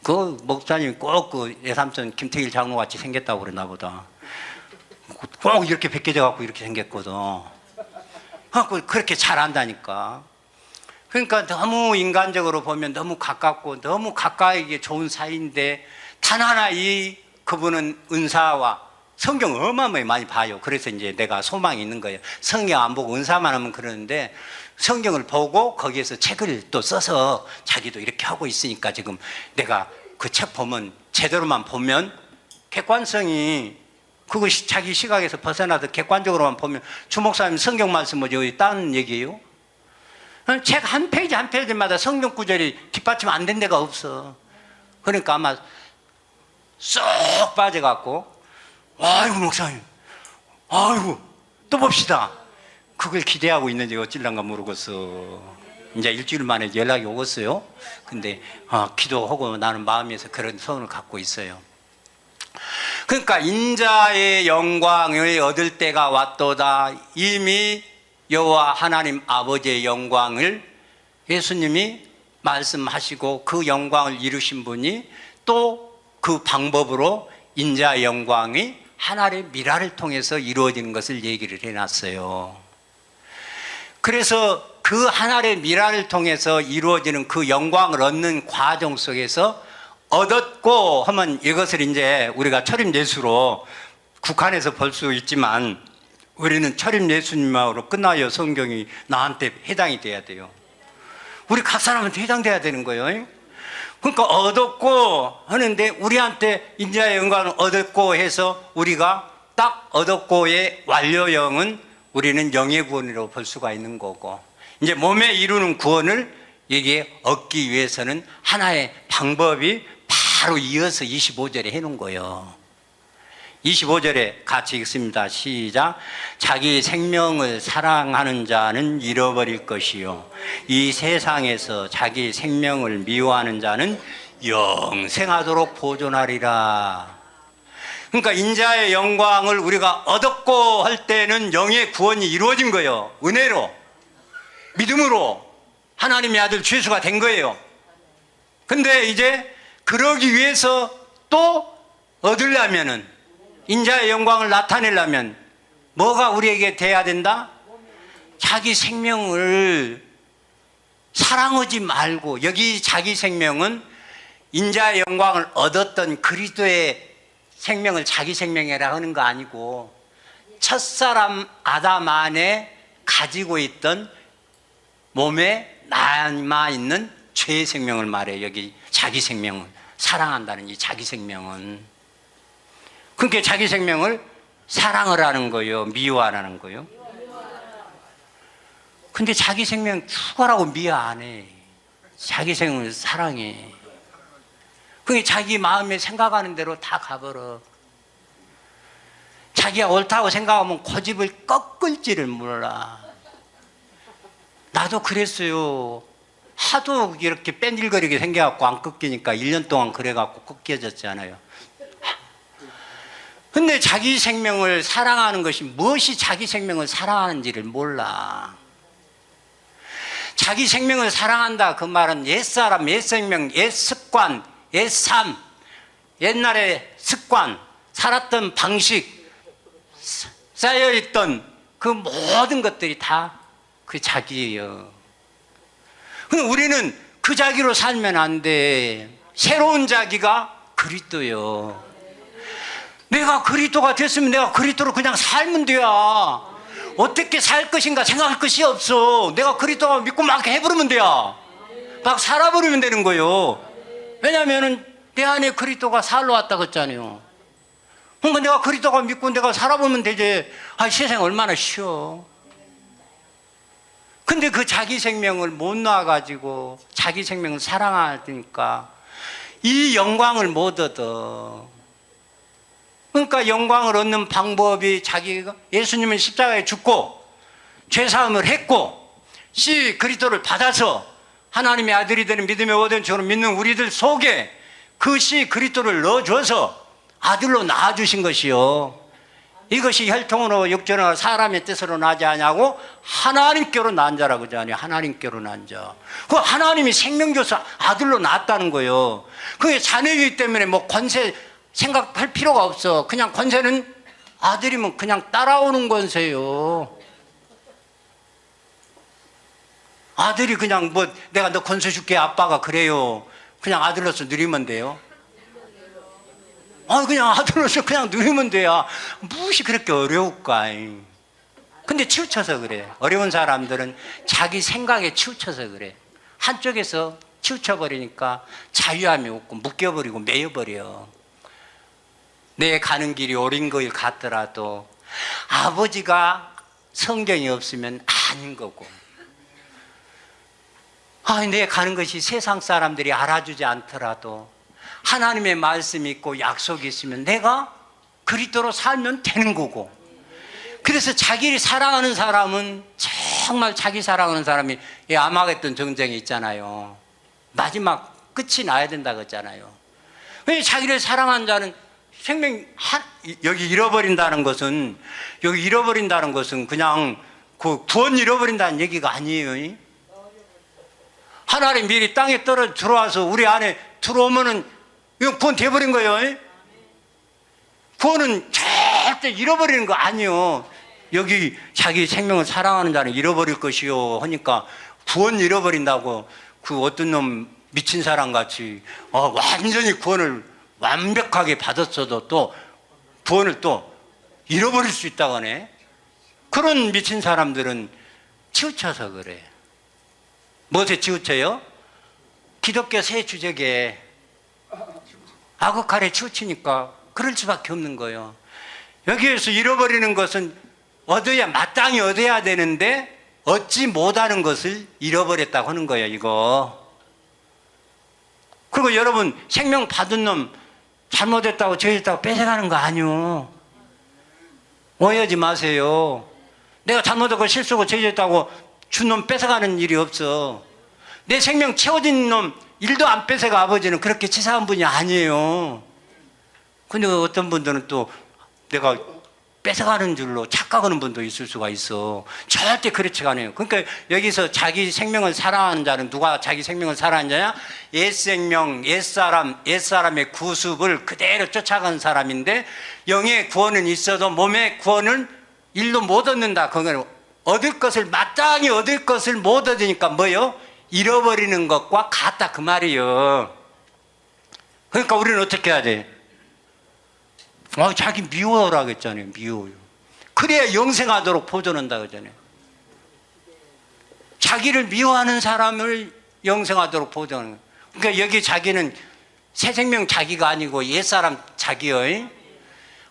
그 목사님이 꼭 그 예삼촌 김태일 장로 같이 생겼다고 그러나 보다. 꼭 이렇게 벗겨져 갖고 이렇게 생겼거든. 그렇게 잘 안다니까. 그러니까 너무 인간적으로 보면 너무 가깝고 너무 가까이게 좋은 사이인데 단 하나 그분은 은사와 성경 어마어마하게 많이 봐요. 그래서 이제 내가 소망이 있는 거예요. 성경 안 보고 은사만 하면 그러는데 성경을 보고 거기에서 책을 또 써서 자기도 이렇게 하고 있으니까 지금 내가 그 책 보면 제대로만 보면 객관성이 그것이 자기 시각에서 벗어나서 객관적으로만 보면 주 목사님 성경 말씀 뭐지 여기 다른 얘기예요? 책 한 페이지 한 페이지마다 성경 구절이 뒷받침 안 된 데가 없어. 그러니까 아마 쏙 빠져갖고 아이고 목사님 아이고 또 봅시다. 그걸 기대하고 있는지 어찔란가 모르겠어. 이제 일주일 만에 연락이 오겠어요. 근데 기도하고 나는 마음에서 그런 소원을 갖고 있어요. 그러니까 인자의 영광을 얻을 때가 왔도다. 이미 여호와 하나님 아버지의 영광을 예수님이 말씀하시고 그 영광을 이루신 분이 또 그 방법으로 인자의 영광이 하나님의 미라를 통해서 이루어지는 것을 얘기를 해놨어요. 그래서 그 하나님의 미라를 통해서 이루어지는 그 영광을 얻는 과정 속에서 얻었고 하면 이것을 이제 우리가 철임 예수로 국한해서 볼 수 있지만 우리는 철임 예수님으로 끝나요. 성경이 나한테 해당이 돼야 돼요. 우리 각 사람한테 해당돼야 되는 거예요. 그러니까 얻었고 하는데 우리한테 인자의 영광을 얻었고 해서 우리가 딱 얻었고의 완료형은 우리는 영의 구원이라고 볼 수가 있는 거고, 이제 몸에 이루는 구원을 여기에 얻기 위해서는 하나의 방법이 바로 이어서 25절에 해놓은 거예요. 25절에 같이 읽습니다. 시작. 자기 생명을 사랑하는 자는 잃어버릴 것이요 이 세상에서 자기 생명을 미워하는 자는 영생하도록 보존하리라. 그러니까 인자의 영광을 우리가 얻었고 할 때는 영의 구원이 이루어진 거예요. 은혜로 믿음으로 하나님의 아들 주 예수가 된 거예요. 근데 이제 그러기 위해서 또 얻으려면은 인자의 영광을 나타내려면 뭐가 우리에게 돼야 된다? 자기 생명을 사랑하지 말고, 여기 자기 생명은 인자의 영광을 얻었던 그리스도의 생명을 자기 생명이라 하는 거 아니고 첫사람 아담 안에 가지고 있던 몸에 남아있는 죄의 생명을 말해요. 여기 자기 생명을 사랑한다는 이 자기 생명은. 그러니까 자기 생명을 사랑을 하는 거예요? 미워하라는 거예요? 근데 자기 생명 죽어라고 미워 안 해. 자기 생명을 사랑해. 그게 자기 마음에 생각하는 대로 다 가버려. 자기가 옳다고 생각하면 고집을 꺾을지를 몰라. 나도 그랬어요. 하도 이렇게 뺀질거리게 생겨갖고 안 꺾이니까 1년 동안 그래갖고 꺾여졌잖아요. 근데 자기 생명을 사랑하는 것이 무엇이 자기 생명을 사랑하는지를 몰라. 자기 생명을 사랑한다 그 말은 옛사람, 옛생명, 옛습관, 옛삶, 옛날의 습관, 살았던 방식, 쌓여있던 그 모든 것들이 다 그 자기예요. 근데 우리는 그 자기로 살면 안 돼. 새로운 자기가 그리스도요. 내가 그리스도가 됐으면 내가 그리스도로 그냥 살면 돼야. 어떻게 살 것인가 생각할 것이 없어. 내가 그리스도가 믿고 막 해버리면 돼야. 막 살아버리면 되는 거예요. 왜냐하면 내 안에 그리스도가 살러 왔다고 했잖아요. 그러니까 내가 그리스도가 믿고 내가 살아보면 되지. 세상 얼마나 쉬워. 근데 그 자기 생명을 못 놔가지고 자기 생명을 사랑하니까 이 영광을 못 얻어. 그러니까 영광을 얻는 방법이 자기가 예수님은 십자가에 죽고 죄사함을 했고 그리스도를 받아서 하나님의 아들이 되는 믿음의 오된처럼 믿는 우리들 속에 그 그리스도를 넣어줘서 아들로 낳아주신 것이요. 이것이 혈통으로 육정으로 사람의 뜻으로 나지 않냐고 하나님께로 난 자라고 하잖아요. 하나님께로 난 자. 그 하나님이 생명 줘서 아들로 낳았다는 거예요. 그게 자녀이기 때문에 뭐 권세 생각할 필요가 없어. 그냥 권세는 아들이면 그냥 따라오는 권세요. 아들이 그냥 뭐 내가 너 권세 줄게 아빠가 그래요. 그냥 아들로서 누리면 돼요. 그냥 아들로서 그냥 누리면 돼야. 무엇이 그렇게 어려울까? 근데 치우쳐서 그래. 어려운 사람들은 자기 생각에 치우쳐서 그래. 한쪽에서 치우쳐버리니까 자유함이 없고 묶여버리고 매여버려. 내 가는 길이 옳은 길 같더라도 아버지가 성경이 없으면 아닌 거고, 내 가는 것이 세상 사람들이 알아주지 않더라도 하나님의 말씀이 있고 약속이 있으면 내가 그리스도로 살면 되는 거고. 그래서 자기를 사랑하는 사람은 정말 자기 사랑하는 사람이 아마겟돈 전쟁이 있잖아요. 마지막 끝이 나야 된다고 했잖아요. 왜 자기를 사랑하는 자는 여기 잃어버린다는 것은 그냥 그 구원 잃어버린다는 얘기가 아니에요. 하나님 미리 땅에 들어와서 우리 안에 들어오면은 이거 구원 돼버린 거예요. 구원은 절대 잃어버리는 거 아니에요. 여기 자기 생명을 사랑하는 자는 잃어버릴 것이요 하니까 구원 잃어버린다고 그 어떤 놈 미친 사람 같이 완전히 구원을 완벽하게 받았어도 또 구원을 또 잃어버릴 수 있다고 하네. 그런 미친 사람들은 치우쳐서 그래. 무엇에 치우쳐요? 기독교 새 주적에 악역칼에 치우치니까 그럴 수밖에 없는 거예요. 여기에서 잃어버리는 것은 마땅히 얻어야 되는데 얻지 못하는 것을 잃어버렸다고 하는 거예요. 이거. 그리고 여러분 생명 받은 놈 잘못했다고 죄졌다고 뺏어가는 거 아니요. 오해하지 마세요. 내가 잘못하고 실수하고 죄졌다고 준 놈 뺏어가는 일이 없어. 내 생명 채워진 놈 일도 안 뺏어가. 아버지는 그렇게 치사한 분이 아니에요. 근데 어떤 분들은 또 내가 뺏어가는 줄로 착각하는 분도 있을 수가 있어. 절대 그렇지가 않아요. 그러니까 여기서 자기 생명을 사랑하는 자는 누가 자기 생명을 사랑하는 자냐? 옛생명, 옛사람의 구습을 그대로 쫓아가는 사람인데 영의 구원은 있어도 몸의 구원은 일도 못 얻는다. 그건 마땅히 얻을 것을 못 얻으니까 뭐요? 잃어버리는 것과 같다 그 말이에요. 그러니까 우리는 어떻게 해야 돼? 자기 미워라고 했잖아요. 미워요. 그래야 영생하도록 보존한다고 했잖아요. 자기를 미워하는 사람을 영생하도록 보존하는 거예요. 그러니까 여기 자기는 새 생명 자기가 아니고 옛사람 자기요.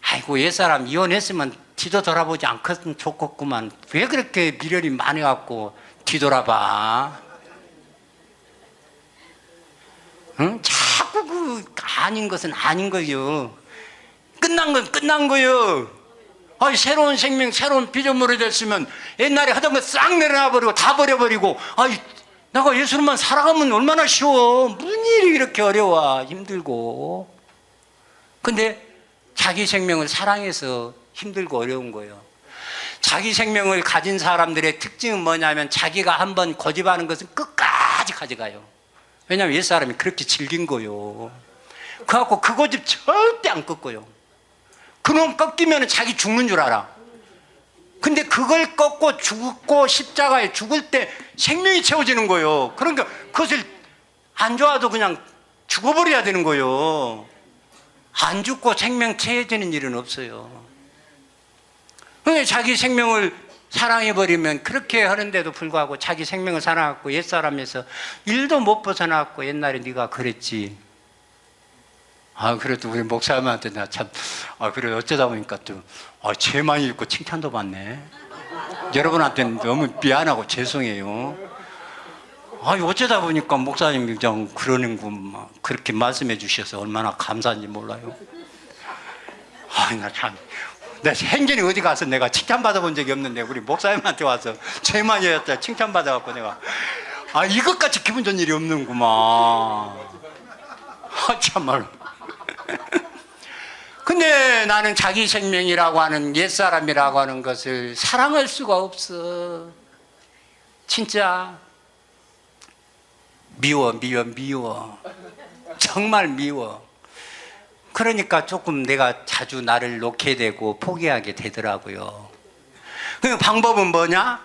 아이고 옛사람 이혼했으면 뒤도 돌아보지 않겠으면 좋겠구만. 왜 그렇게 미련이 많아갖고 뒤돌아봐. 응? 자꾸 아닌 것은 아닌 거요. 끝난 건 끝난 거요. 아니, 새로운 생명, 새로운 피조물이 됐으면 옛날에 하던 거 싹 내려놔버리고 다 버려버리고, 아이, 내가 예수님만 살아가면 얼마나 쉬워. 무슨 일이 이렇게 어려워, 힘들고. 근데 자기 생명을 사랑해서 힘들고 어려운 거예요. 자기 생명을 가진 사람들의 특징은 뭐냐면 자기가 한번 고집하는 것은 끝까지 가져가요. 왜냐하면 옛사람이 그렇게 즐긴 거요. 그래갖고 그 고집 절대 안 꺾어요. 그놈 꺾이면 자기 죽는 줄 알아. 근데 그걸 꺾고 죽고 십자가에 죽을 때 생명이 채워지는 거예요. 그러니까 그것을 안 좋아도 그냥 죽어버려야 되는 거예요. 안 죽고 생명 채워지는 일은 없어요. 그러니까 자기 생명을 사랑해버리면, 그렇게 하는데도 불구하고 자기 생명을 사랑하고 옛사람에서 일도 못 벗어났고, 옛날에 네가 그랬지. 그래도 우리 목사님한테 나 참, 그래, 어쩌다 보니까 또, 죄 많이 읽고 칭찬도 받네. 여러분한테는 너무 미안하고 죄송해요. 어쩌다 보니까 목사님이 그냥 그러는구만. 그렇게 말씀해 주셔서 얼마나 감사한지 몰라요. 나 참, 내 행전이 어디 가서 내가 칭찬받아 본 적이 없는데, 우리 목사님한테 와서 죄 많이 했다 칭찬받아갖고 내가, 이것까지 기분 좋은 일이 없는구만. 참말로. 근데 나는 자기 생명이라고 하는, 옛사람이라고 하는 것을 사랑할 수가 없어. 진짜 미워. 정말 미워. 그러니까 조금 내가 자주 나를 놓게 되고 포기하게 되더라고요. 그 방법은 뭐냐?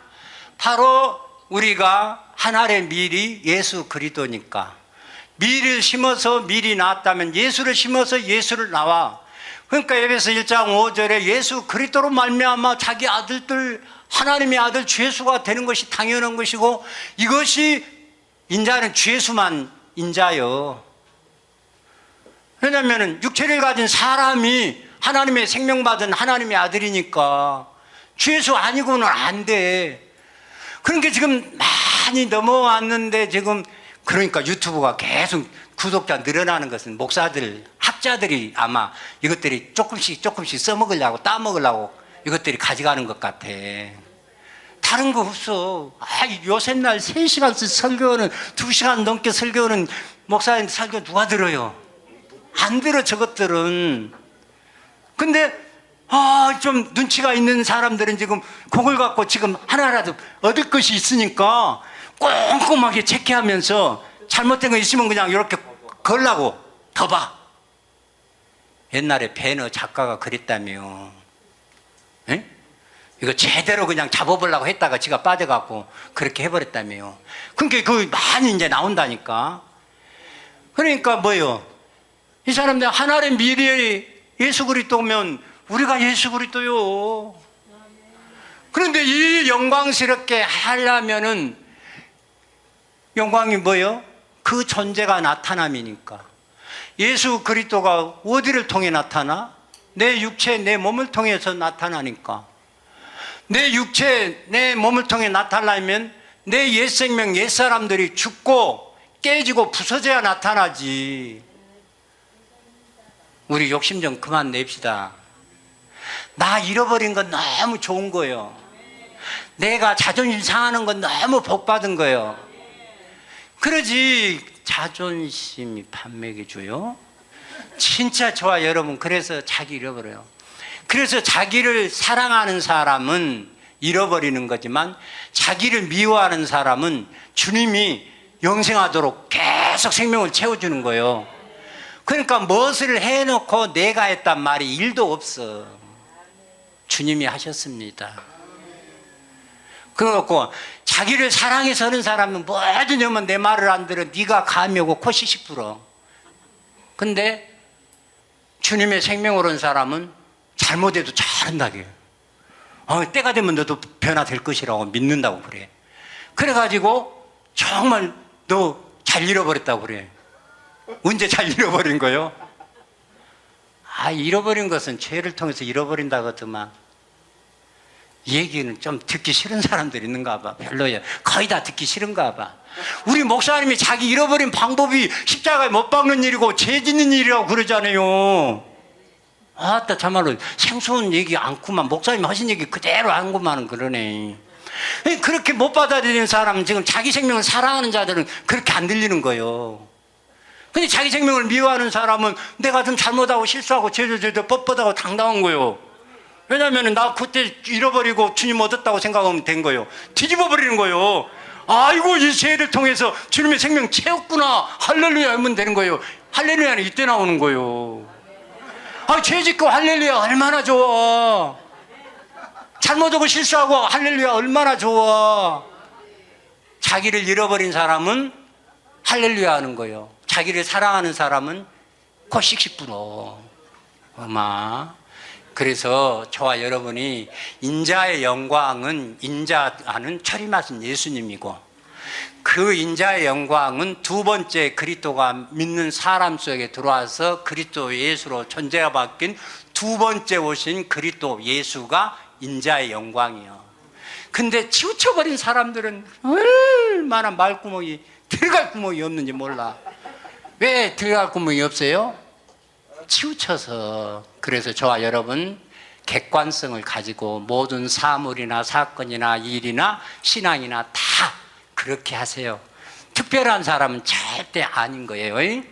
바로 우리가 하나의 밀이 예수 그리스도니까, 밀을 심어서 밀이 나왔다면 예수를 심어서 예수를 나와. 그러니까 에베소 1장 5절에 예수 그리스도로 말미암아 자기 아들들, 하나님의 아들 주 예수가 되는 것이 당연한 것이고, 이것이 인자는 주 예수만 인자요. 왜냐하면 육체를 가진 사람이 하나님의 생명받은 하나님의 아들이니까 주 예수 아니고는 안 돼. 그러니까 지금 많이 넘어왔는데, 지금 그러니까 유튜브가 계속 구독자 늘어나는 것은 목사들, 학자들이 아마 이것들이 조금씩 써먹으려고, 따먹으려고 이것들이 가져가는 것 같아. 다른 거 없어. 요새날 3시간씩 설교는, 2시간 넘게 설교는 목사님 설교 누가 들어요? 안 들어, 저것들은. 근데 좀 눈치가 있는 사람들은 지금 그걸 갖고 지금 하나라도 얻을 것이 있으니까 꼼꼼하게 체크하면서 잘못된 거 있으면 그냥 이렇게 걸라고 더 봐. 옛날에 배너 작가가 그랬다며. 에? 이거 제대로 그냥 잡아보려고 했다가 지가 빠져갖고 그렇게 해버렸다며. 그러니까 그 많이 이제 나온다니까. 그러니까 뭐요? 이 사람들 하나의 미래의 예수 그리스도면 우리가 예수 그리스도요. 그런데 이 영광스럽게 하려면은 영광이 뭐요? 그 존재가 나타남이니까. 예수 그리스도가 어디를 통해 나타나? 내 육체, 내 몸을 통해서 나타나니까. 내 육체, 내 몸을 통해 나타나면 내 옛생명, 옛사람들이 죽고 깨지고 부서져야 나타나지. 우리 욕심 좀 그만 냅시다. 나 잃어버린 건 너무 좋은 거예요. 내가 자존심 상하는 건 너무 복받은 거예요. 그러지 자존심이 판매게 줘요? 진짜 저와 여러분, 그래서 자기 잃어버려요. 그래서 자기를 사랑하는 사람은 잃어버리는 거지만, 자기를 미워하는 사람은 주님이 영생하도록 계속 생명을 채워주는 거예요. 그러니까 무엇을 해놓고 내가 했단 말이 일도 없어. 주님이 하셨습니다. 그래갖고 자기를 사랑해서 하는 사람은 뭐든 하면 내 말을 안 들어. 네가 감이 오고 코시 씹불어. 근데 주님의 생명으로 온 사람은 잘못해도 잘한다고요. 때가 되면 너도 변화될 것이라고 믿는다고 그래. 그래가지고 정말 너 잘 잃어버렸다고 그래. 언제 잘 잃어버린 거요? 잃어버린 것은 죄를 통해서 잃어버린다고 하더만. 이 얘기는 좀 듣기 싫은 사람들이 있는가 봐. 별로예요. 거의 다 듣기 싫은가 봐. 우리 목사님이 자기 잃어버린 방법이 십자가에 못 박는 일이고 죄 짓는 일이라고 그러잖아요. 아따 참말로 생소한 얘기 않구만. 목사님 하신 얘기 그대로 안구만 그러네. 그렇게 못 받아들이는 사람은 지금 자기 생명을 사랑하는 자들은 그렇게 안 들리는 거예요. 근데 자기 생명을 미워하는 사람은 내가 좀 잘못하고 실수하고 죄도 뻣뻣하고 당당한 거예요. 왜냐하면 나 그때 잃어버리고 주님 얻었다고 생각하면 된 거예요. 뒤집어 버리는 거예요. 아이고 이 죄를 통해서 주님의 생명 채웠구나 할렐루야 하면 되는 거예요. 할렐루야는 이때 나오는 거예요. 아, 죄 짓고 할렐루야 얼마나 좋아. 잘못하고 실수하고 할렐루야 얼마나 좋아. 자기를 잃어버린 사람은 할렐루야 하는 거예요. 자기를 사랑하는 사람은 코 씩씩 불어. 엄마. 그래서 저와 여러분이 인자의 영광은 인자하는 철임하신 예수님이고, 그 인자의 영광은 두 번째 그리스도가 믿는 사람 속에 들어와서 그리스도 예수로 존재가 바뀐 두 번째 오신 그리스도 예수가 인자의 영광이에요. 근데 치우쳐버린 사람들은 얼마나 말구멍이 들어갈 구멍이 없는지 몰라. 왜 들어갈 구멍이 없어요? 치우쳐서. 그래서 저와 여러분 객관성을 가지고 모든 사물이나 사건이나 일이나 신앙이나 다 그렇게 하세요. 특별한 사람은 절대 아닌 거예요.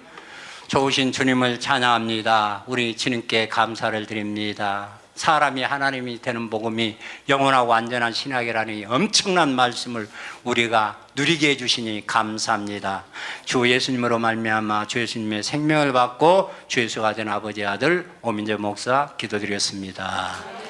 좋으신 주님을 찬양합니다. 우리 주님께 감사를 드립니다. 사람이 하나님이 되는 복음이 영원하고 완전한 신학이라는 엄청난 말씀을 우리가 누리게 해주시니 감사합니다. 주 예수님으로 말미암아 주 예수님의 생명을 받고 주 예수가 된 아버지 아들 오민재 목사 기도드렸습니다.